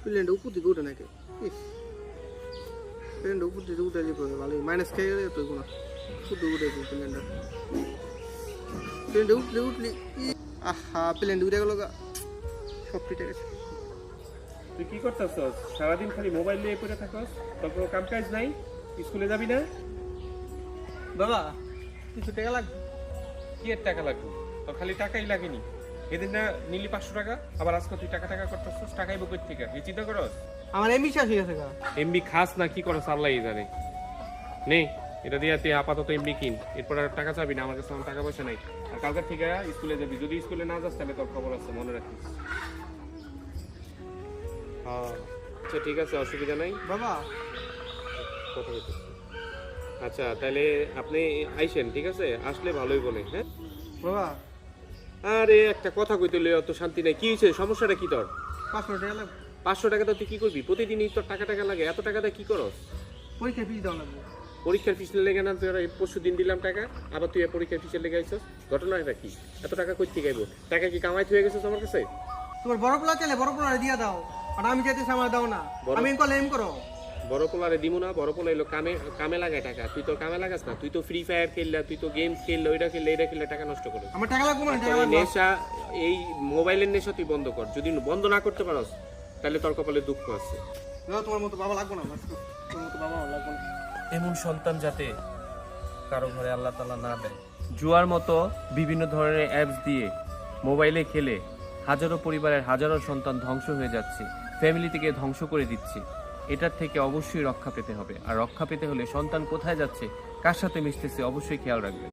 প্লেনটা উপর দিকে উঠে নাকি প্লেনটা উপর দিকে উঠে যাবে ভালো মাইনাস খেয়ে গেলে তো কোনো উপর দিকে উঠে যাবে প্লেনটা উঠলি আহা প্লেনটা উঠে গেল সব ফিটে গেছে। তুই কি করতেছস? সারাদিন খালি মোবাইল নিয়ে পড়ে থাকস, তোর কোনো কাম কাজ নাই? স্কুলে যাবি না? বাবা কিছু টাকা লাগবে। কি এর টাকা লাগবে? তোর খালি টাকাই লাগেনি। এদিন না নিলি 500 টাকা, আবার আজকে তুই টাকা করতেছস, টাকাই বকই থেকে কি চিন্তা করস? আমার এমবি শেষ হয়ে গেছে গা। এমবি খাস না কি করস আল্লাহই জানে। নে এটা দিয়ে তুই আপাতত এমবি কিন, এরপর আর টাকা চাবি না, আমার কাছে আমার টাকা পয়সা নাই। আর কালকে থেকে স্কুলে যাবি, যদি স্কুলে না যাস তাহলে তোর খবর আছে, মনে রাখিস। হ্যাঁ আচ্ছা ঠিক আছে, অসুবিধা নাই। বাবা কথা বলতেছি। আচ্ছা তাহলে আপনি আইসেন, ঠিক আছে? আসলে ভালোই বলে। হ্যাঁ বাবা আরে একটা কথা কইতে লই, অত শান্তি নাই। কি হয়েছে? সমস্যাটা কি তোর? 500 টাকা লাগবে। 500 টাকা তো তুই কি করবি? প্রতিদিনই তোর টাকা লাগে, এত টাকা দিয়ে কি করস? পরীক্ষা ফিস দেওয়া লাগবে। পরীক্ষার ফিস লেগে না তোর পরশু দিন দিলাম টাকা, আবার তুই পরীক্ষার ফিসের লেগে আইছস? ঘটনাটা কি? এত টাকা কই থেকে আইবো? টাকা কি কামাইতে হয়ে গেছে তোমার কাছে? তোমার বড় পোলা চলে বড় পোলা দিয়া দাও, আর আমি চাইতেছি আমার দাও না। আমি এম করলে এম করো। বড় পোলারে দিমু না, বড় পোলা এলো কামে লাগায় টাকা। তুই তো কামে লাগাস না, তুই তো ফ্রি ফায়ার খেললা, তুই তো গেমস খেললা, ওইটা খেললে এটা খেললে টাকা নষ্ট করো। আমার টাকা লাগবে না, টাকা এই লাগবে। নেশা, এই মোবাইলের নেশা তুই বন্ধ কর। যদি বন্ধ না করতে পারস তাহলে তোর কপালে দুঃখ আছে। দাও, তোমার মতো বাবা লাগবে না, তোমার মতো বাবা আমার লাগবে না। এমন সন্তান যাতে কারো ঘরে আল্লাহ তাআলা না দেয়। জুয়ার মতো বিভিন্ন ধরনের অ্যাপস দিয়ে মোবাইলে খেলে হাজারো পরিবারের হাজারো সন্তান ধ্বংস হয়ে যাচ্ছে, ফ্যামিলি থেকে ধ্বংস করে দিচ্ছে। এটার থেকে অবশ্যই রক্ষা পেতে হবে, আর রক্ষা পেতে হলে সন্তান কোথায় যাচ্ছে, কার সাথে মিশতেছে অবশ্যই খেয়াল রাখবে।